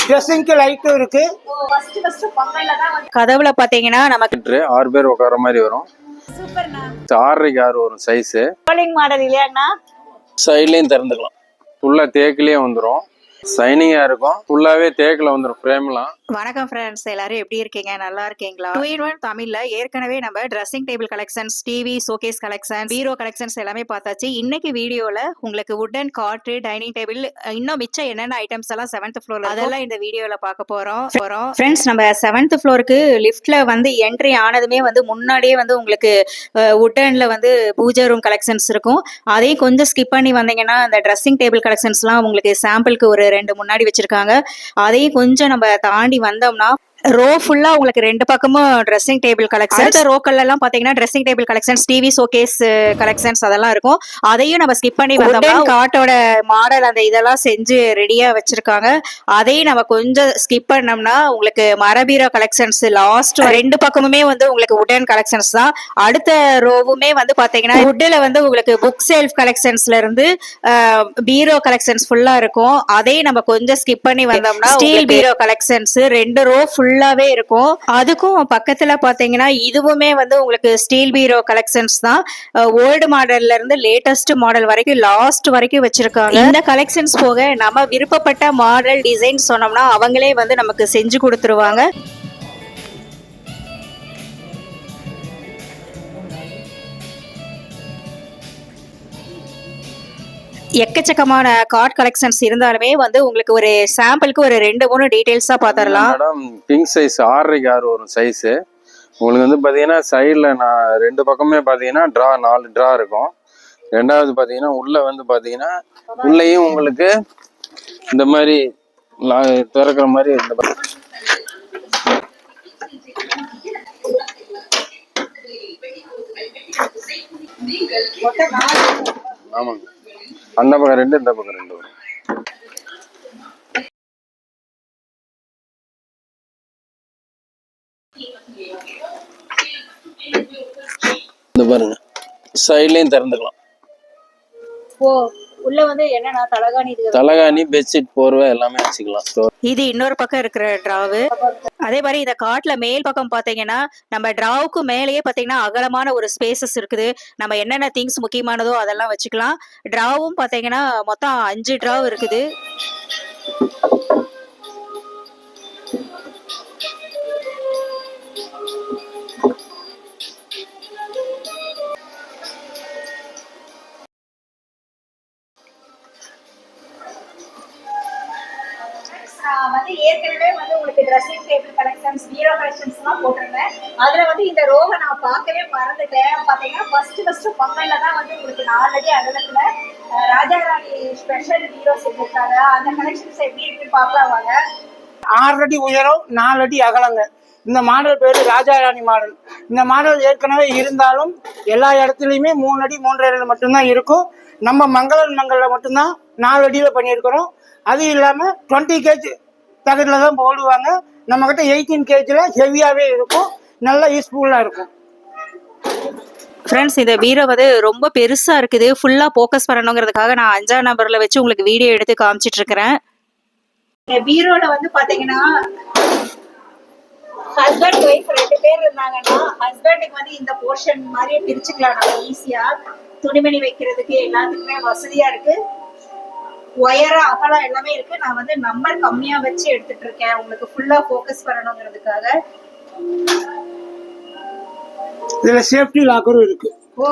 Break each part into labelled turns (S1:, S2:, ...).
S1: ட்ரெஸ்ஸிங்க்கு லைட்டும் இருக்கு.
S2: கதவுல பாத்தீங்கன்னா நமக்கு
S3: 6 பேர் உட்கார மாதிரி வரும்.
S2: சூப்பர்ண்ணா.
S3: 6க்கு 6 வரும் சைஸ்.
S2: ரோலிங் மாடல் இல்லையாண்ணா?
S3: சைட்லயும் திறந்துக்கலாம். ஃபுல்லா தேக்கிலேயே வந்துடும். சைனிங்கா இருக்கும். ஃபுல்லாவே தேக்கில் வந்துடும் ஃப்ரேம்லாம்.
S2: வணக்கம் ஃப்ரெண்ட்ஸ், எல்லாரும் எப்படி இருக்கீங்க? நல்லா இருக்கீங்களா? 2-in-1 தமிழ்ல ஏற்கனவே நம்ம dressing table collections, TV showcase collection, bureau collections எல்லாமே பார்த்தாச்சு. இன்னைக்கு வீடியோல உங்களுக்கு வுட்டன் காட், டைனிங் டேபிள், இன்னும் மிச்சம் என்னென்ன ஐட்டம்ஸ் எல்லாம் 7th ஃப்ளோர்ல அதெல்லாம் இந்த வீடியோல பார்க்க போறோம். ஃப்ரெண்ட்ஸ், நம்ம 7th ஃப்ளோருக்கு லிஃப்ட்ல வந்து என்ட்ரி ஆனதுமே வந்து முன்னாடியே வந்து உங்களுக்கு வுட்டன்ல வந்து பூஜை ரூம் கலெக்ஷன்ஸ் இருக்கும். அதையும் கொஞ்சம் ஸ்கிப் பண்ணி வந்தீங்கன்னா அந்த ட்ரெஸ்ஸிங் டேபிள் கலெக்ஷன்ஸ்லாம் உங்களுக்கு சாம்பிளுக்கு ஒரு 2 முன்னாடி வச்சிருக்காங்க. அதையும் கொஞ்சம் நம்ம தாண்டி வந்தோம்னா ரோ ஃபுல்லா உங்களுக்கு 2 பக்கமும் ட்ரெஸ்ஸிங் டேபிள் கலெக்ஷன். அடுத்த ரோக்கள்ல எல்லாம் பாத்தீங்கன்னா dressing table collections, TV showcase collections அதெல்லாம் இருக்கும். அதையும் நம்ம ஸ்கிப் பண்ணி வந்தோம்னா காட்டோட மாடல் அந்த இதெல்லாம் செஞ்சு ரெடியா வச்சிருக்காங்க. அதையும் நம்ம கொஞ்சம் ஸ்கிப் பண்ணோம்னா உங்களுக்கு மரபீரோ கலெக்ஷன்ஸ் லாஸ்ட் 2 பக்கமுமே வந்து உங்களுக்கு வுடன் கலெக்ஷன்ஸ் தான். அடுத்த ரோவுமே வந்து பாத்தீங்கன்னா வுட்ல வந்து உங்களுக்கு புக் செல்ஃப் கலெக்ஷன்ஸ்ல இருந்து பீரோ கலெக்ஷன்ஸ் ஃபுல்லா இருக்கும். அதையும் நம்ம கொஞ்சம் ஸ்கிப் பண்ணி வந்தோம்னா ஸ்டீல் பீரோ கலெக்ஷன்ஸ் 2 ரோ ஃபுல்லாவே இருக்கும். அதுக்கும் பக்கத்துல பாத்தீங்கன்னா இதுவுமே வந்து உங்களுக்கு ஸ்டீல் பீரோ கலெக்ஷன்ஸ் தான். ஓல்டு மாடல்ல இருந்து லேட்டஸ்ட் மாடல் வரைக்கும் லாஸ்ட் வரைக்கும் வச்சிருக்காங்க. இந்த கலெக்ஷன்ஸ் போக நம்ம விருப்பப்பட்ட மாடல் டிசைன் சொன்னோம்னா அவங்களே வந்து நமக்கு செஞ்சு கொடுத்துருவாங்க. எக்கச்சக்கமான கார்ட் கலெக்ஷன்ஸ் இருந்தாலுமே வந்து உங்களுக்கு ஒரு சாம்பிளுக்கு ஒரு 2-3 டீடைல்ஸா பாத்திரலாம்.
S3: மேடம், கிங் சைஸ் 6க்கு 6 வரும் சைஸ். உங்களுக்கு வந்து பாத்தீங்கன்னா சைடுல நான் 2 பக்கமே பாத்தீங்கன்னா 4 டிரா இருக்கும். ரெண்டாவது பாத்தீங்கன்னா உள்ள வந்து பாத்தீங்கன்னா உள்ளேயும் உங்களுக்கு இந்த மாதிரி திறக்கிற மாதிரி ஆமாங்க. அந்த பக்கம் 2, இந்த பக்கம் 2 வரும். இந்த பாருங்க, சைட்லயும் திறந்துக்கலாம்.
S2: ஓ, உள்ள வந்து என்னன்னா
S3: தலகாணி, பெட்ஷீட், போர்வை எல்லாமே வச்சுக்கலாம்.
S2: இது இன்னொரு பக்கம் இருக்கிற டிராவு. அதே மாதிரி இந்த காட்ல மேல் பக்கம் பாத்தீங்கன்னா நம்ம டிராவுக்கு மேலேயே பாத்தீங்கன்னா அகலமான ஒரு ஸ்பேசஸ் இருக்குது. நம்ம என்னென்ன திங்ஸ் முக்கியமானதோ அதெல்லாம் வச்சுக்கலாம். டிராவும் பாத்தீங்கன்னா மொத்தம் 5 டிராவ் இருக்குது. வந்து ஏற்கனவே வந்து உங்களுக்கு ட்ரெஸ்ஸிங் டேபிள் கலெக்ஷன்ஸ், பீரோ கலெக்ஷன்ஸ் எல்லாம் போட்டிருந்தேன். அதுல வந்து இந்த ரோவை நான் பார்க்கவே மறந்துட்டேன். பாத்தீங்கன்னா ஃபர்ஸ்ட் பங்கல்ல தான் வந்து உங்களுக்கு 4 அடி அகலத்துல ராஜாராணி ஸ்பெஷல் பீரோ செஞ்சிருக்காங்க. அந்த கலெக்ஷன்ஸ் எப்படி இருக்குன்னு பார்க்கலாம் வாங்க.
S1: 6 அடி உயரம், 4 அடி அகலங்க. இந்த மாடல் பேரு ராஜாராணி மாடல். இந்த மாடல் ஏற்கனவே இருந்தாலும் எல்லா இடத்துலையுமே 3 அடி 3.5 அடி மட்டும்தான் இருக்கும். நம்ம மங்கள்ல மட்டும்தான் 4 அடியில பண்ணியிருக்கிறோம். அது இல்லாமல் 20 கேஜ் தகட்டில் தான் போடுவாங்க. நம்மக்கிட்ட 18 கேஜில் ஹெவியாகவே இருக்கும். நல்லா யூஸ்ஃபுல்லாக இருக்கும்.
S2: ஃப்ரெண்ட்ஸ், இந்த பீரோ வந்து ரொம்ப பெருசா இருக்குது. ஃபுல்லா ஃபோக்கஸ் பண்ணணுங்கிறதுக்காக நான் 5ஆம் நம்பர்ல வச்சு உங்களுக்கு வீடியோ எடுத்து காமிச்சிட்டு இருக்கிறேன். இந்த பீரோல வந்து பாத்தீங்கன்னா ஹஸ்பண்ட் ஒய்ஃப் 2 பேர் இருந்தாங்கன்னா ஹஸ்பண்டுக்கு வந்து இந்த போர்ஷன் மாதிரியே பிரிச்சுக்கலாம். நம்ம ஈஸியா துணிமணி வைக்கிறதுக்கு எல்லாத்துக்குமே வசதியா இருக்கு. ஒயரா அகலம் எல்லாமே இருக்கு. நான் வந்து நம்பர் கம்மியா வச்சு எடுத்துட்டு இருக்கேன் உங்களுக்கு ஃபுல்லா ஃபோக்கஸ் பண்ணணுங்கிறதுக்காக.
S1: இதுல சேஃப்டி லாக்கரும் இருக்கு.
S2: ஓ,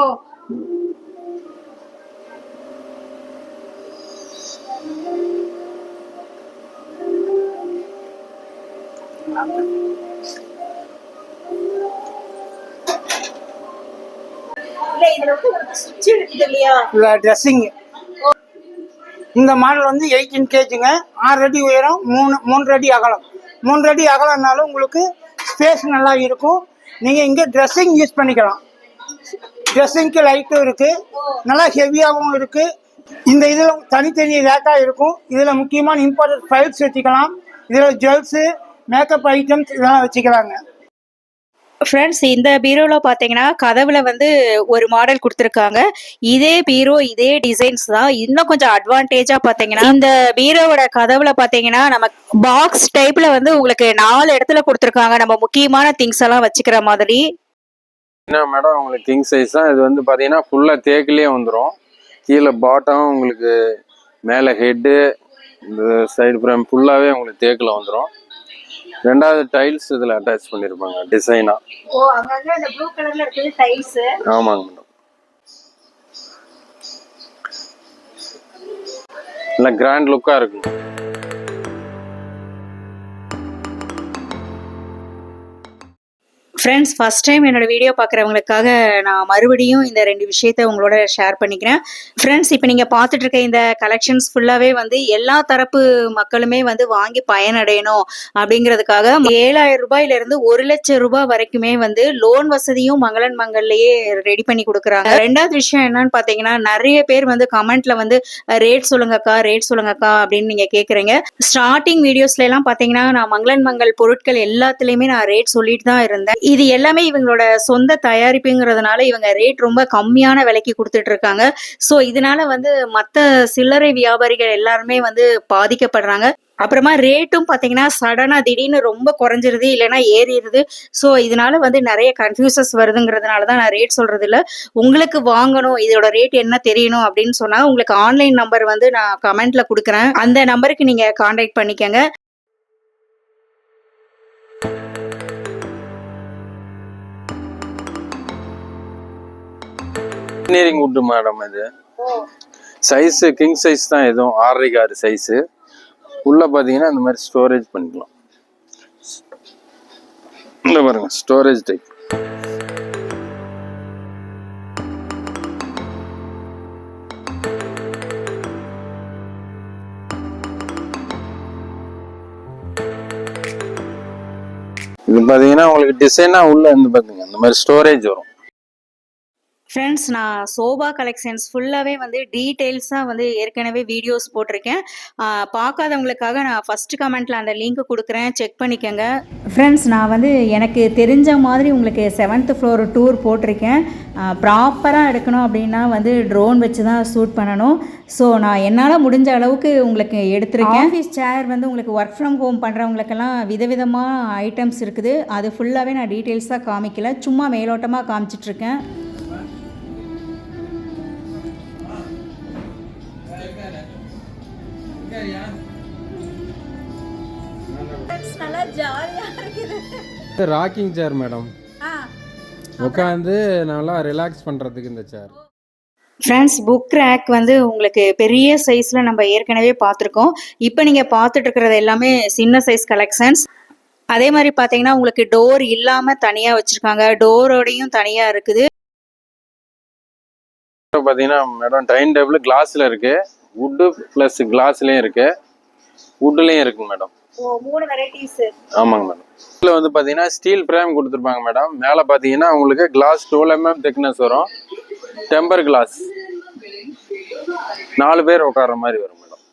S2: இல்ல இதுல வந்து ஒரு சுவிட்ச் இருக்குது இல்லையா?
S1: ட்ரெஸ்ஸிங். இந்த மாடல் வந்து 18 கேஜிங்க. 6 அடி உயரம், 3 அடி அகலம். 3 அடி அகலம்னாலும் உங்களுக்கு ஸ்பேஸ் நல்லா இருக்கும். நீங்கள் இங்கே ட்ரெஸ்ஸிங் யூஸ் பண்ணிக்கலாம். ட்ரெஸ்ஸிங்க்கு லைட்டும் இருக்குது. நல்லா ஹெவியாகவும் இருக்குது. இந்த இதில் தனித்தனி ரேக்காக இருக்கும். இதில் முக்கியமான இம்பார்ட்டன்ட் ஃபைல்ஸ் வச்சுக்கலாம். இதில் ஜுவல்ஸு, மேக்கப் ஐட்டம்ஸ் இதெல்லாம் வச்சுக்கலாங்க.
S2: ஃப்ரெண்ட்ஸ் இந்த பீரோவில் பார்த்தீங்கன்னா கதவுல வந்து ஒரு மாடல் கொடுத்துருக்காங்க. இதே பீரோ இதே டிசைன்ஸ் தான். இன்னும் கொஞ்சம் அட்வான்டேஜாக பார்த்தீங்கன்னா இந்த பீரோவோட கதவுல பார்த்தீங்கன்னா நம்ம பாக்ஸ் டைப்ல வந்து உங்களுக்கு 4 இடத்துல கொடுத்துருக்காங்க. நம்ம முக்கியமான திங்ஸ் எல்லாம் வச்சுக்கிற மாதிரி.
S3: என்ன மேடம் உங்களுக்கு கிங் சைஸ் தான். இது வந்து பார்த்தீங்கன்னா ஃபுல்லாக தேக்கிலே வந்துடும். கீழே பாட்டம் உங்களுக்கு மேலே ஹெட்டு இந்த சைடு ஃப்ரேம் ஃபுல்லாகவே உங்களுக்கு தேக்கில் வந்துடும். ரெண்டாவது டைல்ஸ் இதில் அட்டாச் பண்ணியிருப்பாங்க டிசைனாக.
S2: ஓ அங்கங்க இந்த ப்ளூ கலர்ல இருக்குது டைல்ஸ்.
S3: ஆமாங்க மேடம். நல்லா கிராண்ட் லுக்காக இருக்கும்.
S2: ஃப்ரெண்ட்ஸ் ஃபர்ஸ்ட் டைம் என்னோட வீடியோ பார்க்குறவங்களுக்காக நான் மறுபடியும் இந்த 2 விஷயத்த உங்களோட ஷேர் பண்ணிக்கிறேன். ஃப்ரெண்ட்ஸ் இப்போ நீங்கள் பார்த்துட்டு இருக்க இந்த கலெக்ஷன்ஸ் ஃபுல்லாகவே வந்து எல்லா தரப்பு மக்களுமே வந்து வாங்கி பயனடையணும் அப்படிங்கிறதுக்காக 7,000 ரூபாயிலிருந்து 1,00,000 ரூபாய் வரைக்குமே வந்து லோன் வசதியும் மங்களன் மங்கள்லயே ரெடி பண்ணி கொடுக்குறாங்க. ரெண்டாவது விஷயம் என்னன்னு பார்த்தீங்கன்னா நிறைய பேர் வந்து கமெண்ட்ல வந்து ரேட் சொல்லுங்கக்கா அப்படின்னு நீங்கள் கேட்குறீங்க. ஸ்டார்டிங் வீடியோஸ்ல எல்லாம் பார்த்தீங்கன்னா நான் மங்களன் மங்கள் பொருட்கள் எல்லாத்துலேயுமே நான் ரேட் சொல்லிட்டு தான் இருந்தேன். இது எல்லாமே இவங்களோட சொந்த தயாரிப்புங்கிறதுனால இவங்க ரேட் ரொம்ப கம்மியான விலைக்கு கொடுத்துட்டு இருக்காங்க. ஸோ இதனால வந்து மற்ற சில்லறை வியாபாரிகள் எல்லாருமே வந்து பாதிக்கப்படுறாங்க. அப்புறமா ரேட்டும் பார்த்தீங்கன்னா சடனாக திடீர்னு ரொம்ப குறைஞ்சிருது இல்லைன்னா ஏறிடுது. ஸோ இதனால வந்து நிறைய கன்ஃபியூசஸ் வருதுங்கிறதுனால தான் நான் ரேட் சொல்றது இல்லை. உங்களுக்கு வாங்கணும் இதோட ரேட் என்ன தெரியணும் அப்படின்னு சொன்னால் உங்களுக்கு ஆன்லைன் நம்பர் வந்து நான் கமெண்ட்ல கொடுக்குறேன். அந்த நம்பருக்கு நீங்கள் கான்டாக்ட் பண்ணிக்கங்க.
S3: Engineering would madam. இது சைஸ் கிங் சைஸ் தான். எதுவும் 6.5 சைஸு. உள்ள பார்த்தீங்கன்னா இந்த மாதிரி ஸ்டோரேஜ் பண்ணிக்கலாம். இல்லை பாருங்க ஸ்டோரேஜ் டைப். இது பார்த்தீங்கன்னா உங்களுக்கு டிசைனாக உள்ள இருந்து பார்த்தீங்க இந்த மாதிரி ஸ்டோரேஜ் வரும்.
S2: ஃப்ரெண்ட்ஸ் நான் சோபா கலெக்ஷன்ஸ் ஃபுல்லாகவே வந்து டீட்டெயில்ஸாக வந்து ஏற்கனவே வீடியோஸ் போட்டிருக்கேன். பார்க்காதவங்களுக்காக நான் ஃபஸ்ட்டு கமெண்ட்டில் அந்த லிங்க் கொடுக்குறேன், செக் பண்ணிக்கோங்க. ஃப்ரெண்ட்ஸ் நான் வந்து எனக்கு தெரிஞ்ச மாதிரி உங்களுக்கு 7th ஃப்ளோர் டூர் போட்டிருக்கேன். ப்ராப்பராக எடுக்கணும் அப்படின்னா வந்து ட்ரோன் வச்சு தான் ஷூட் பண்ணணும். ஸோ நான் என்னால் முடிஞ்ச அளவுக்கு உங்களுக்கு எடுத்திருக்கேன். ஆஃபீஸ் சேர் வந்து உங்களுக்கு ஒர்க் ஃப்ரம் ஹோம் பண்ணுறவங்களுக்கெல்லாம் விதவிதமாக ஐட்டம்ஸ் இருக்குது. அது ஃபுல்லாகவே நான் டீட்டெயில்ஸாக காமிக்கல, சும்மா மேலோட்டமாக காமிச்சிட்ருக்கேன். நல்லா ஜாலியா இருக்குது.
S3: ராக்கிங் சேர் மேடம். உட்காந்து நல்லா ரிலாக்ஸ் பண்றதுக்கு இந்த சேர்.
S2: ஃப்ரெண்ட்ஸ் புக் ரேக் வந்து உங்களுக்கு பெரிய சைஸில் நம்ம ஏற்கனவே பார்த்துருக்கோம். இப்போ நீங்கள் பார்த்துட்டு இருக்கிறது எல்லாமே சின்ன சைஸ் கலெக்ஷன்ஸ். அதே மாதிரி பார்த்தீங்கன்னா உங்களுக்கு டோர் இல்லாமல் தனியாக வச்சுருக்காங்க, டோரோடையும் தனியாக இருக்குது.
S3: பார்த்தீங்கன்னா மேடம் டைனிங் டேபிள் கிளாஸில் இருக்கு, வுட்டு ப்ளஸ் கிளாஸ்லேயும் இருக்கு, வுட்லேயும் இருக்குங்க மேடம்.
S2: 3 வெரைட்டிஸ்.
S3: ஆமாங்க மேடம். இதில் வந்து பார்த்தீங்கன்னா ஸ்டீல் ஃப்ரேம் கொடுத்துருப்பாங்க மேடம். மேலே பார்த்தீங்கன்னா உங்களுக்கு கிளாஸ் 12 mm திக்னஸ் வரும். டெம்பர் கிளாஸ் 4 பேர் உட்கார்ற மாதிரி வரும் மேடம்.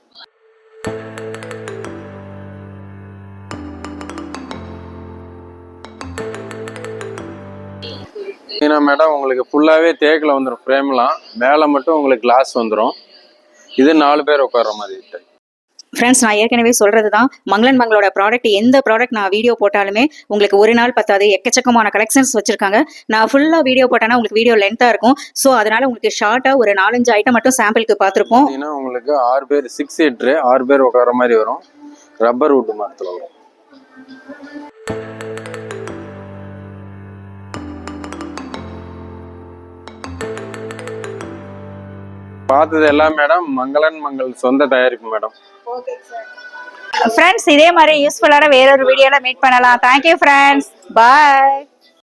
S3: மேடம் உங்களுக்கு ஃபுல்லாகவே தேக்கில் வந்துடும். ஃப்ரேம்லாம் மேலே மட்டும் உங்களுக்கு கிளாஸ் வந்துடும். இது 4 பேர் உட்கார்ற மாதிரி டைப்.
S2: ஃப்ரெண்ட்ஸ் நான் ஏற்கனவே சொல்கிறது தான், மங்களன் மங்களோட ப்ராடக்ட் எந்த ப்ராடக்ட் நான் வீடியோ போட்டாலுமே உங்களுக்கு ஒரு நாள் பத்தாது. எக்கச்சக்கமான கலெக்ஷன்ஸ் வச்சுருக்காங்க. நான் ஃபுல்லாக வீடியோ போட்டேன்னா உங்களுக்கு வீடியோ லென்த்தாக இருக்கும். ஸோ அதனால் உங்களுக்கு ஷார்ட்டாக ஒரு 4-5 ஐட்டம் மட்டும் சாம்பிளுக்கு பார்த்துருப்போம்.
S3: உங்களுக்கு 6 பேர் 6 சீட்ரு 6 பேர் உட்கார மாதிரி வரும். ரப்பர் வுட் மரத்தில் வரும். பார்த்தது எல்லாம் மேடம் மங்களன் மங்கள் சொந்த தயாரிப்பு மேடம்.
S2: ஃப்ரெண்ட்ஸ் இதே மாதிரி யூஸ்ஃபுல்லான வேறொரு வீடியோல மீட் பண்ணலாம். தேங்க்யூ ஃப்ரெண்ட்ஸ், பாய்.